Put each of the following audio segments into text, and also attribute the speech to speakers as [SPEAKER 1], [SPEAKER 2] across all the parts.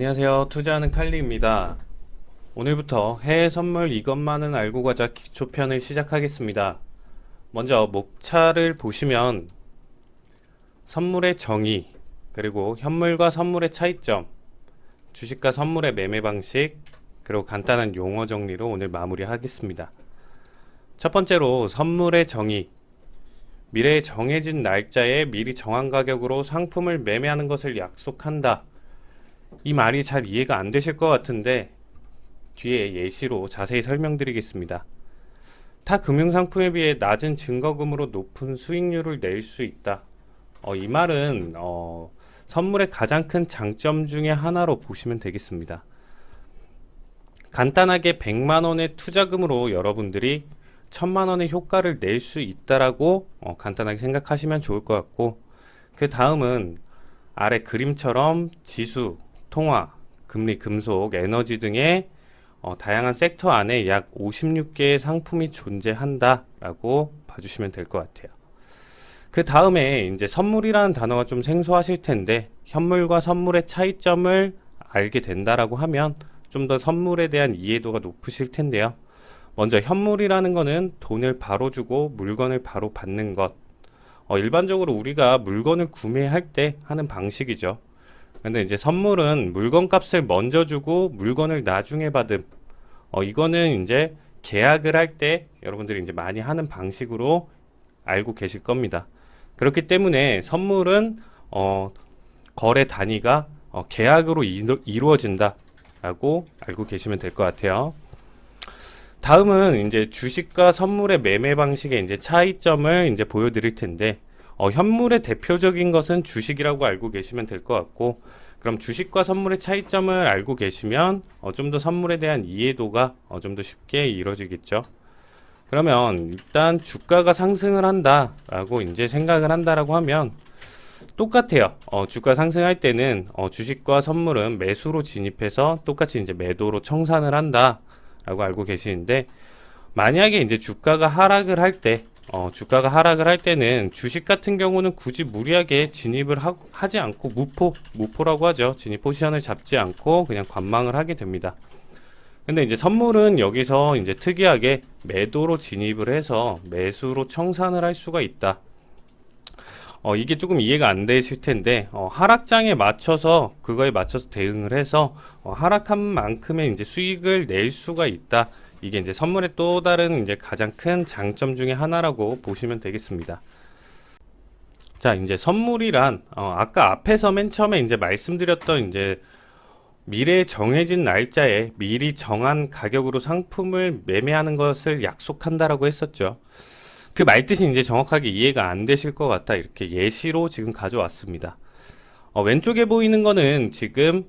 [SPEAKER 1] 안녕하세요. 투자하는 칼리입니다. 오늘부터 해외 선물 이것만은 알고 가자 기초편을 시작하겠습니다. 먼저 목차를 보시면 선물의 정의, 그리고 현물과 선물의 차이점, 주식과 선물의 매매 방식, 그리고 간단한 용어 정리로 오늘 마무리하겠습니다. 첫 번째로 선물의 정의. 미래에 정해진 날짜에 미리 정한 가격으로 상품을 매매하는 것을 약속한다. 이 말이 잘 이해가 안 되실 것 같은데 뒤에 예시로 자세히 설명드리겠습니다. 타 금융상품에 비해 낮은 증거금으로 높은 수익률을 낼 수 있다. 이 말은 선물의 가장 큰 장점 중에 하나로 보시면 되겠습니다. 간단하게 100만원의 투자금으로 여러분들이 1000만원의 효과를 낼 수 있다라고 간단하게 생각하시면 좋을 것 같고, 그 다음은 아래 그림처럼 지수, 통화, 금리, 금속, 에너지 등의 다양한 섹터 안에 약 56개의 상품이 존재한다 라고 봐주시면 될 것 같아요. 그 다음에 이제 선물이라는 단어가 좀 생소하실 텐데, 현물과 선물의 차이점을 알게 된다라고 하면 좀 더 선물에 대한 이해도가 높으실 텐데요. 먼저 현물이라는 거는 돈을 바로 주고 물건을 바로 받는 것. 일반적으로 우리가 물건을 구매할 때 하는 방식이죠. 근데 이제 선물은 물건 값을 먼저 주고 물건을 나중에 받음. 이거는 이제 계약을 할 때 여러분들이 이제 많이 하는 방식으로 알고 계실 겁니다. 그렇기 때문에 선물은 거래 단위가 계약으로 이루어진다 라고 알고 계시면 될 것 같아요. 다음은 이제 주식과 선물의 매매 방식의 이제 차이점을 이제 보여드릴 텐데, 현물의 대표적인 것은 주식이라고 알고 계시면 될 것 같고, 그럼 주식과 선물의 차이점을 알고 계시면 좀 더 선물에 대한 이해도가 좀 더 쉽게 이루어지겠죠. 그러면 일단 주가가 상승을 한다라고 이제 생각을 한다라고 하면 똑같아요. 주가 상승할 때는 주식과 선물은 매수로 진입해서 똑같이 이제 매도로 청산을 한다라고 알고 계시는데, 만약에 이제 주가가 하락을 할 때는 주식 같은 경우는 굳이 무리하게 진입을 하지 않고 무포라고 하죠. 진입 포지션을 잡지 않고 그냥 관망을 하게 됩니다. 근데 이제 선물은 여기서 이제 특이하게 매도로 진입을 해서 매수로 청산을 할 수가 있다. 이게 조금 이해가 안 되실 텐데, 하락장에 맞춰서 그거에 맞춰서 대응을 해서 하락한 만큼의 이제 수익을 낼 수가 있다. 이게 이제 선물의 또 다른 이제 가장 큰 장점 중에 하나라고 보시면 되겠습니다. 자, 이제 선물이란 아까 앞에서 맨 처음에 이제 말씀드렸던 이제 미래에 정해진 날짜에 미리 정한 가격으로 상품을 매매하는 것을 약속한다라고 했었죠. 그 말뜻이 이제 정확하게 이해가 안 되실 것 같아 이렇게 예시로 지금 가져왔습니다. 왼쪽에 보이는 거는 지금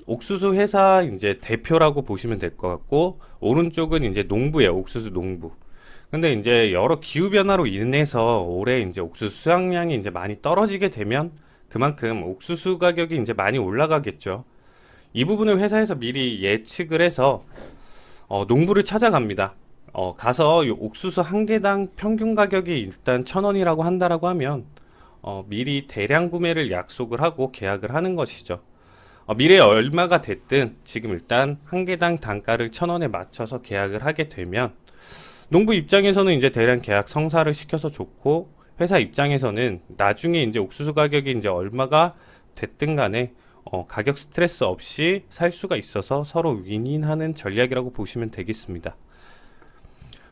[SPEAKER 1] 옥수수 회사 이제 대표라고 보시면 될 것 같고, 오른쪽은 이제 농부예요. 옥수수 농부. 근데 이제 여러 기후 변화로 인해서 올해 이제 옥수수 수확량이 이제 많이 떨어지게 되면 그만큼 옥수수 가격이 이제 많이 올라가겠죠. 이 부분을 회사에서 미리 예측을 해서 농부를 찾아갑니다. 가서 이 옥수수 한 개당 평균 가격이 일단 1,000원이라고 한다라고 하면 미리 대량 구매를 약속을 하고 계약을 하는 것이죠. 미래에 얼마가 됐든 지금 일단 한 개당 단가를 1,000원에 맞춰서 계약을 하게 되면 농부 입장에서는 이제 대량 계약 성사를 시켜서 좋고, 회사 입장에서는 나중에 이제 옥수수 가격이 이제 얼마가 됐든 간에 가격 스트레스 없이 살 수가 있어서 서로 윈윈하는 전략이라고 보시면 되겠습니다.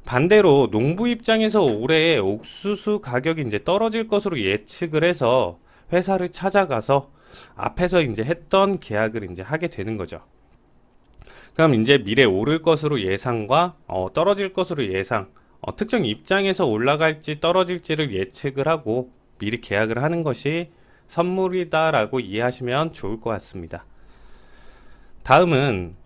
[SPEAKER 1] 반대로 농부 입장에서 올해 옥수수 가격이 이제 떨어질 것으로 예측을 해서 회사를 찾아가서 앞에서 이제 했던 계약을 이제 하게 되는 거죠. 그럼 이제 미래 오를 것으로 예상과 떨어질 것으로 예상, 특정 입장에서 올라갈지 떨어질지를 예측을 하고 미리 계약을 하는 것이 선물이다라고 이해하시면 좋을 것 같습니다. 다음은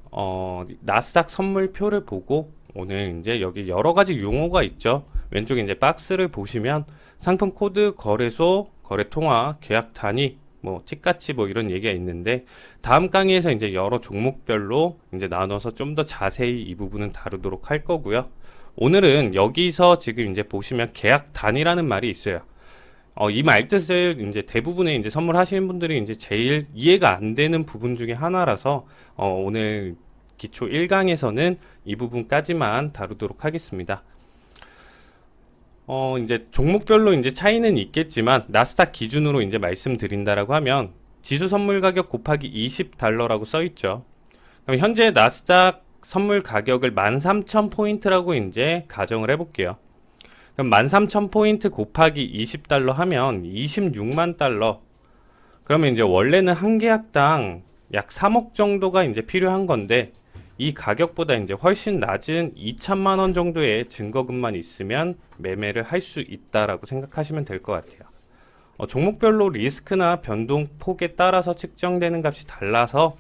[SPEAKER 1] 나스닥 선물표를 보고, 오늘 이제 여기 여러 가지 용어가 있죠. 왼쪽에 이제 박스를 보시면 상품 코드, 거래소, 거래 통화, 계약 단위, 틱가치 이런 얘기가 있는데, 다음 강의에서 이제 여러 종목별로 이제 나눠서 좀 더 자세히 이 부분은 다루도록 할 거고요. 오늘은 여기서 지금 이제 보시면 계약 단위라는 말이 있어요. 이 말뜻을 이제 대부분의 이제 선물하시는 분들이 이제 제일 이해가 안 되는 부분 중에 하나라서 오늘 기초 1강에서는 이 부분까지만 다루도록 하겠습니다. 이제 종목별로 이제 차이는 있겠지만 나스닥 기준으로 이제 말씀드린다라고 하면 지수 선물 가격 곱하기 20달러라고 써 있죠. 그럼 현재 나스닥 선물 가격을 13,000포인트라고 이제 가정을 해볼게요. 그럼 13,000포인트 곱하기 20달러 하면 26만 달러. 그러면 이제 원래는 한 계약당 약 3억 정도가 이제 필요한 건데 이 가격보다 이제 훨씬 낮은 2천만 원 정도의 증거금만 있으면 매매를 할 수 있다라고 생각하시면 될 것 같아요. 종목별로 리스크나 변동 폭에 따라서 측정되는 값이 달라서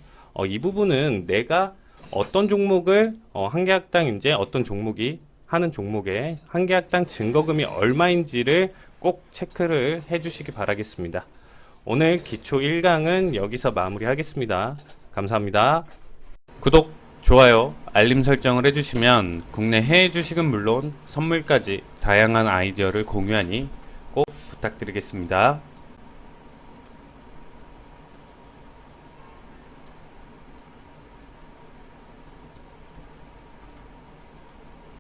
[SPEAKER 1] 이 부분은 내가 어떤 종목을 한 계약당 이제 어떤 종목이 하는 종목에 한 계약당 증거금이 얼마인지를 꼭 체크를 해주시기 바라겠습니다. 오늘 기초 1강은 여기서 마무리하겠습니다. 감사합니다. 구독, 좋아요, 알림 설정을 해주시면 국내 해외 주식은 물론 선물까지 다양한 아이디어를 공유하니 꼭 부탁드리겠습니다.